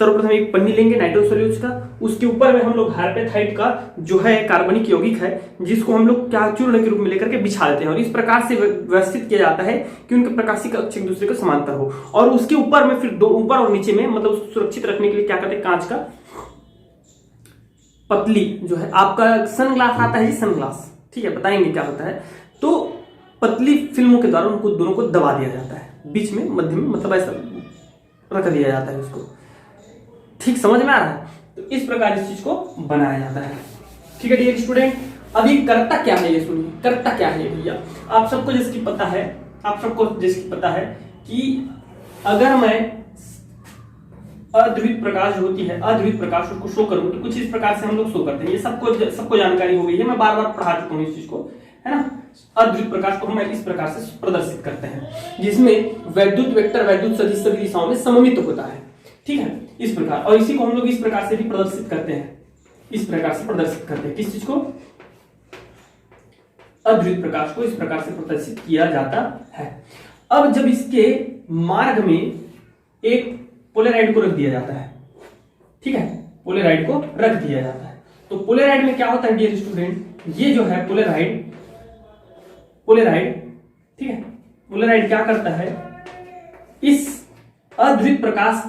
Speaker 1: सर्वप्रथम एक पन्नी लेंगे नाइट्रोसोल्यूज का, उसके ऊपर में हम लोग हाइड्रोपेथाइट का जो है कार्बनिक यौगिक है, जिसको हम लोग क्या चूर्ण के रूप में लेकर के बिछा देते हैं और इस प्रकार से व्यवस्थित किया जाता है कि उनके प्रकाशिक अक्ष एक दूसरे के समांतर हो। और उसके ऊपर में फिर दो ऊपर और नीचे में मतलब उसको सुरक्षित रखने के लिए क्या करते हैं, कांच का पतली जो है, आपका सनग्लास आता है जी, सनग्लास, ठीक है, बताएंगे क्या होता है। तो पतली फिल्मों के द्वारा उनको दोनों को दबा दिया जाता है बीच में, मध्य में, मतलब ऐसा रख दिया जाता है उसको। ठीक समझ में आ रहा है? तो इस प्रकार इस चीज को बनाया जाता है। ठीक है डियर स्टूडेंट, अभी करता क्या है ये सुनिए, करता क्या है भैया। आप सबको जिसकी पता है, आप सबको जिसकी पता है कि अगर मैं अद्वित प्रकाश जो होती है, अद्वित प्रकाश उसको शो करूं तो कुछ इस प्रकार से हम लोग शो करते हैं। ये सबको जानकारी हो गई है, मैं बार बार पढ़ा चुका हूं इस चीज को, है ना। अद्वित प्रकाश को हम इस प्रकार से प्रदर्शित करते हैं, जिसमें वैद्युत वेक्टर वैद्युत सदिश सभी दिशाओं में सममित होता है, ठीक है, इस प्रकार। और इसी को हम लोग इस प्रकार से भी प्रदर्शित करते हैं, इस प्रकार से प्रदर्शित करते हैं। किस चीज को? अद्वित प्रकाश को इस प्रकार से प्रदर्शित किया जाता है। अब जब इसके मार्ग में एक पोलेराइड को रख दिया जाता है, ठीक है, पोलेराइड को रख दिया जाता है, तो पोलेराइड में क्या होता है डियर स्टूडेंट, ये जो है पोलेराइड, ठीक है, पोलेराइड क्या करता है, इस अद्वित प्रकाश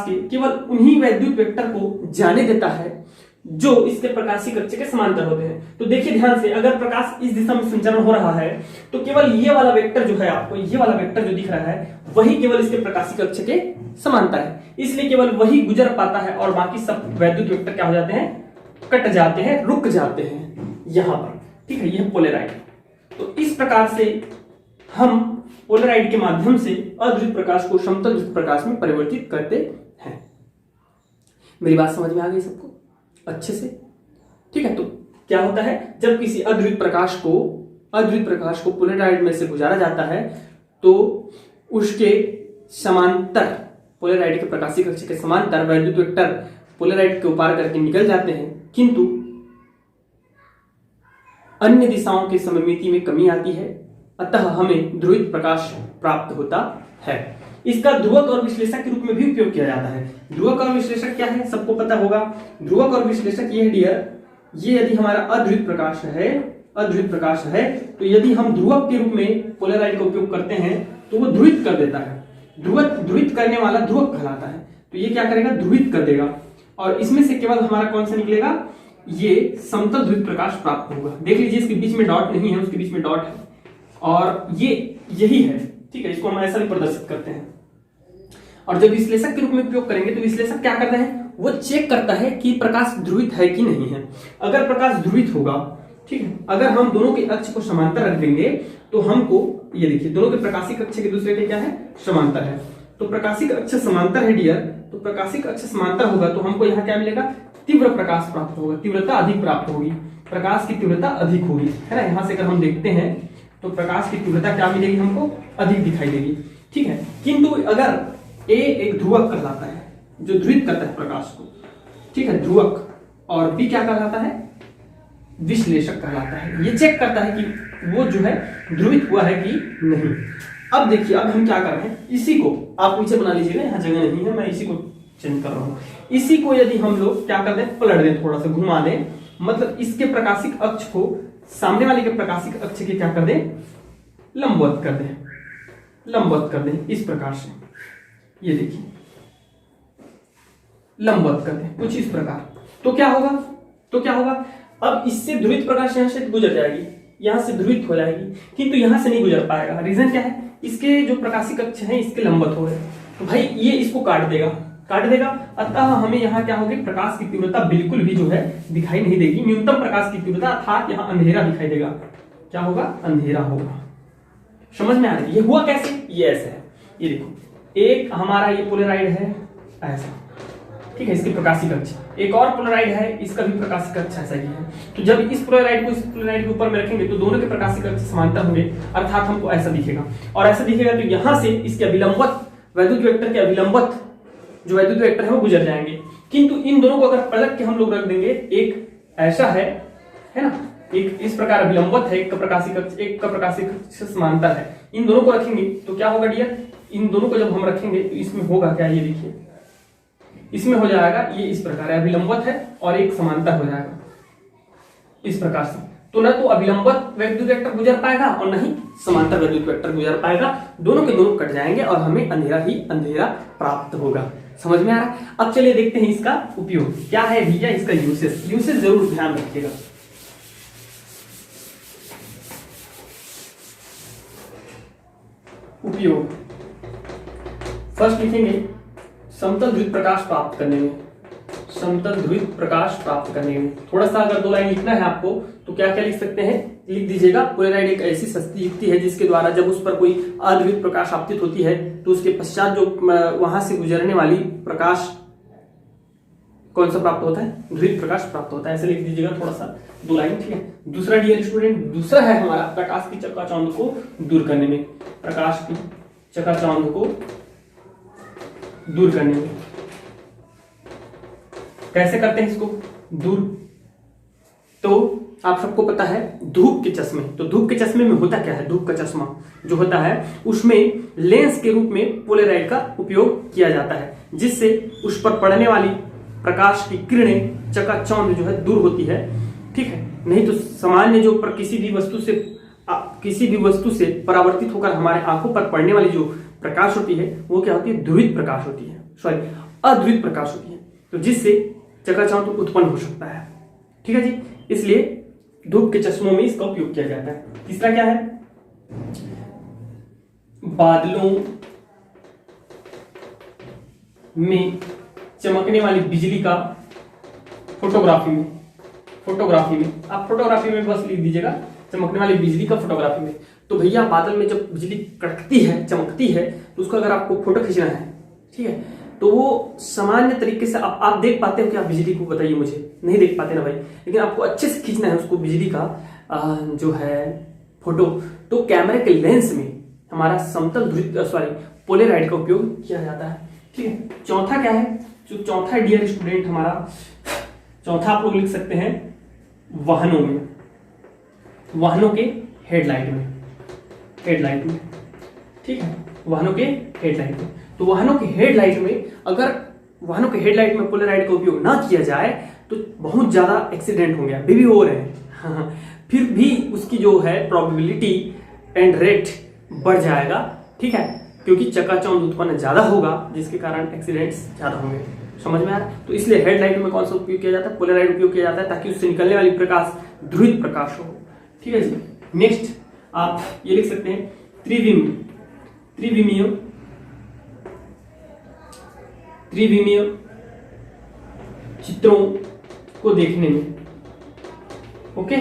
Speaker 1: के केवल उन्हीं वैद्युत वेक्टर को जाने देता है जो इसके प्रकाशीय कक्ष के समांतर होते हैं। तो देखिए ध्यान से, अगर प्रकाश इस दिशा में संचरण हो रहा है तो केवल ये वाला वेक्टर जो है, आपको ये वाला वेक्टर जो दिख रहा है, वही केवल इसके प्रकाशीय कक्ष के समांतर है, इसलिए केवल वही गुजर पाता है और बाकी सब वैद्युत वेक्टर क्या हो जाते हैं, कट जाते हैं, रुक जाते हैं यहां पर, ठीक है। यह पोलेराइड। तो इस प्रकार से हम पोलेराइड के माध्यम से अद्वित प्रकाश को समतल ध्रुवित प्रकाश में परिवर्तित करते हैं। मेरी बात समझ में आ गई सबको अच्छे से? ठीक है। तो क्या होता है, जब किसी अद्वित प्रकाश को पोलेराइड में से गुजारा जाता है तो उसके समांतर, पोलेराइड के प्रकाशीय कक्ष के समांतर वैद्युत वेक्टर पोलेराइड के पार करके निकल जाते हैं, किंतु अन्य दिशाओं के सममिति में कमी आती है, अतः हमें ध्रुवित प्रकाश प्राप्त होता है। इसका ध्रुवक और विश्लेषक के रूप में भी उपयोग किया जाता है। ध्रुवक और विश्लेषक क्या है, सबको पता होगा। ध्रुवक और विश्लेषक ये है डियर, ये यदि हमारा अध्रुवित प्रकाश है तो यदि हम ध्रुवक के रूप में पोलेराइड का उपयोग करते हैं तो वो ध्रुवित कर देता है। ध्रुवित करने वाला ध्रुवक कहलाता है। तो ये क्या करेगा, ध्रुवित कर देगा, और इसमें से केवल हमारा कौन सा निकलेगा, ये समतल ध्रुवित प्रकाश प्राप्त होगा। देख लीजिए इसके बीच में डॉट नहीं है, उसके बीच में डॉट है, और ये यही है, ठीक है। इसको हम ऐसा भी प्रदर्शित करते हैं। और जब विश्लेषक के रूप में उपयोग करेंगे तो विश्लेषक क्या करता है, वो चेक करता है कि प्रकाश ध्रुवित है कि नहीं है। अगर प्रकाश ध्रुवित होगा, ठीक है, अगर हम दोनों के अक्ष को समांतर रख देंगे तो हमको ये देखिए दोनों के प्रकाशिक अक्ष के दूसरे के क्या है, समांतर है। तो प्रकाशिक अक्ष समांतर है डियर, तो प्रकाशिक अक्ष समांतर होगा तो हमको यहाँ क्या मिलेगा, तीव्र प्रकाश प्राप्त होगा, तीव्रता अधिक प्राप्त होगी, प्रकाश की तीव्रता अधिक होगी, है ना। यहाँ से अगर हम देखते हैं तो प्रकाश की तीव्रता क्या मिलेगी, हमको अधिक दिखाई देगी, ठीक है। किंतु अगर ए एक ध्रुवक कहलाता है जो ध्रुवित करता है प्रकाश को, ठीक है, ध्रुवक, और बी क्या कहलाता है, विश्लेषक कहलाता है। ये चेक करता है कि वो जो है ध्रुवित हुआ है कि नहीं। अब देखिए, अब हम क्या कर रहे हैं, इसी को आप नीचे बना लीजिएगा, यहाँ जगह नहीं है, मैं इसी को चेंज कर रहा हूं। इसी को यदि हम लोग क्या कर दें, पलट दें, थोड़ा सा घुमा दें, मतलब इसके प्रकाशिक अक्ष को सामने वाले के प्रकाशिक अक्ष के क्या कर दें, लंबवत कर दें, लंबवत कर दें इस प्रकार से। ये देखिए लंबवत कर दें कुछ इस प्रकार, तो क्या होगा, अब इससे ध्रुवित प्रकाश यहां से गुजर जाएगी, यहां से ध्रुवित हो जाएगी, किंतु यहां से नहीं गुजर पाएगा। रीजन क्या है, इसके जो प्रकाशिक अक्ष है इसके लंबवत हो गए, तो भाई ये इसको काट देगा, अतः हमें यहाँ क्या होगी, प्रकाश की तीव्रता बिल्कुल भी जो है दिखाई नहीं देगी, न्यूनतम प्रकाश की तीव्रता, अर्थात यहाँ अंधेरा दिखाई देगा। क्या होगा, अंधेरा होगा। समझ में आ रही है, ये हुआ कैसे, ये ऐसे है, ये देखो, एक हमारा ये पोलेराइड है ऐसा, ठीक है, इसके प्रकाशिक अक्ष, एक और पोलेराइड है, इसका भी प्रकाशिक अक्ष ऐसा ही है। तो जब इस पोलेराइड को इस पोलेराइड के ऊपर में रखेंगे तो दोनों के प्रकाशिक अक्ष समांतर होंगे, अर्थात हमको ऐसा दिखेगा, और ऐसा दिखेगा तो यहां से इसके अभिलंबवत वैद्युत वेक्टर के अभिलंबवत जो वैद्युत वेक्टर है वो गुजर जाएंगे। किंतु इन दोनों को अगर पलट के हम लोग रख देंगे, एक ऐसा है ना, एक इस प्रकार अभिलंबवत है, एक का प्रकाशिक अक्ष, एक का प्रकाशिक अक्ष समांतर है। इन दोनों को रखेंगे तो क्या होगा डियर, इन दोनों को जब हम रखेंगे तो इसमें होगा क्या, ये देखिए इसमें हो जाएगा ये इस प्रकार है, अभिलंबवत है और एक समांतर हो जाएगा इस प्रकार से। तो ना तो अभिलंबवत विद्युत वेक्टर गुजर पाएगा और नहीं समांतर विद्युत वेक्टर गुजर पाएगा, दोनों के दोनों कट जाएंगे और हमें अंधेरा ही अंधेरा प्राप्त होगा। समझ में आ रहा है? अब चलिए देखते हैं इसका उपयोग क्या है भैया, इसका यूसेज जरूर ध्यान रखिएगा। उपयोग फर्स्ट लिखेंगे समतल ध्रुवित प्रकाश प्राप्त करने में, समतल ध्रुवित प्रकाश प्राप्त करने में। थोड़ा सा अगर 2 लाइन लिखना है आपको तो क्या क्या लिख सकते हैं, लिख दीजिएगा। पोलराइड एक ऐसी सस्ती युक्ति है जिसके द्वारा जब उस पर कोई अध्रुवित प्रकाश आपतित होती है तो उसके पश्चात जो वहां से गुजरने वाली प्रकाश कौन सा प्राप्त होता है, ध्रुवित प्रकाश प्राप्त होता है। ऐसे लिख दीजिएगा थोड़ा सा 2 लाइन, ठीक है। दूसरा डियर स्टूडेंट, दूसरा है हमारा प्रकाश की चकाचौंध को दूर करने में, प्रकाश की चकाचौंध को दूर करने में। कैसे करते हैं इसको दूर, तो आप सबको पता है धूप के चश्मे, तो धूप के चश्मे में होता क्या है, धूप का चश्मा जो होता है उसमें लेंस के रूप में पोलराइड का उपयोग किया जाता है, जिससे उस पर पड़ने वाली प्रकाश की किरणें चकाचौंध जो है दूर होती है, ठीक है। नहीं तो सामान्य जो पर किसी भी वस्तु से परावर्तित होकर हमारे आंखों पर पड़ने वाली जो प्रकाश होती है वो क्या होती है, ध्रुवित प्रकाश होती है, सॉरी अध्रुवित प्रकाश होती है, तो जिससे चकाचौंध उत्पन्न हो सकता है, ठीक है जी। इसलिए धूप के चश्मों में इसका उपयोग किया जाता है। तीसरा क्या है, बादलों में चमकने वाली बिजली का फोटोग्राफी में आप फोटोग्राफी में बस लिख दीजिएगा चमकने वाली बिजली का फोटोग्राफी में। तो भैया बादल में जब बिजली कड़कती है, चमकती है, तो उसका अगर आपको फोटो खींचना है, ठीक है, तो वो सामान्य तरीके से आप देख पाते हो क्या बिजली को, बताइए मुझे, नहीं देख पाते ना भाई, लेकिन आपको अच्छे से खींचना है उसको बिजली का जो है फोटो, तो कैमरे के लेंस में हमारा समतल ध्रुवित पोलराइड का उपयोग किया जाता है, ठीक है। चौथा क्या है, जो चौथा डियर स्टूडेंट हमारा चौथा आप लोग लिख सकते हैं वाहनों में, वाहनों के हेडलाइट में, ठीक है, वाहनों के हेडलाइट में। तो वाहनों के हेडलाइट में, अगर वाहनों के हेडलाइट में पोलराइड का उपयोग ना किया जाए तो बहुत ज्यादा एक्सीडेंट होंगे, अभी भी हो रहे हैं फिर भी उसकी जो है प्रोबेबिलिटी एंड रेट बढ़ जाएगा, ठीक है, क्योंकि चकाचौंध उत्पन्न ज्यादा होगा जिसके कारण एक्सीडेंट्स ज्यादा होंगे। समझ में आ रहा है? तो इसलिए हेडलाइट में कौन सा उपयोग किया जाता है, पोलराइड उपयोग किया जाता है, ताकि उससे निकलने वाली प्रकाश ध्रुवित प्रकाश हो, ठीक है जी। नेक्स्ट आप ये लिख सकते हैं त्रिविमीय चित्रों को देखने में, ओके,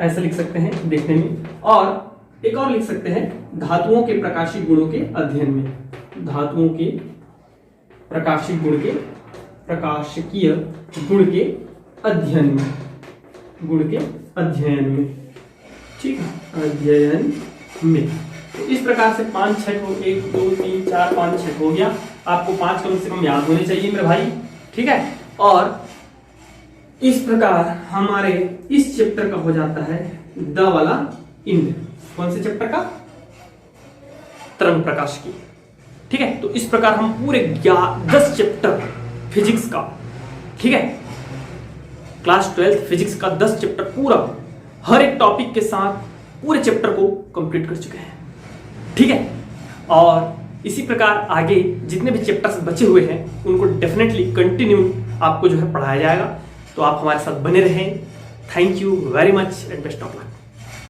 Speaker 1: ऐसा लिख सकते हैं देखने में। और एक और लिख सकते हैं धातुओं के प्रकाशिक गुणों के अध्ययन में, धातुओं के प्रकाशिक गुण के प्रकाशिकीय गुण के अध्ययन में, ठीक है, अध्ययन में। तो इस प्रकार से 5-6 हो, 1 2 3 4 5 6 हो गया। आपको 5 कम से कम याद होने चाहिए मेरे भाई, ठीक है। और इस प्रकार हमारे इस चैप्टर का हो जाता है द वाला इंद। कौन से चैप्टर का? तरंग प्रकाश की, ठीक है। तो इस प्रकार हम पूरे 10 चैप्टर फिजिक्स का, ठीक है, क्लास 12 फिजिक्स का 10 चैप्टर पूरा हर एक टॉपिक के साथ पूरे चैप्टर को कंप्लीट कर चुके हैं, ठीक है। और इसी प्रकार आगे जितने भी चैप्टर्स बचे हुए हैं उनको डेफिनेटली कंटिन्यू आपको जो है पढ़ाया जाएगा। तो आप हमारे साथ बने रहें। Thank you very much and best of luck.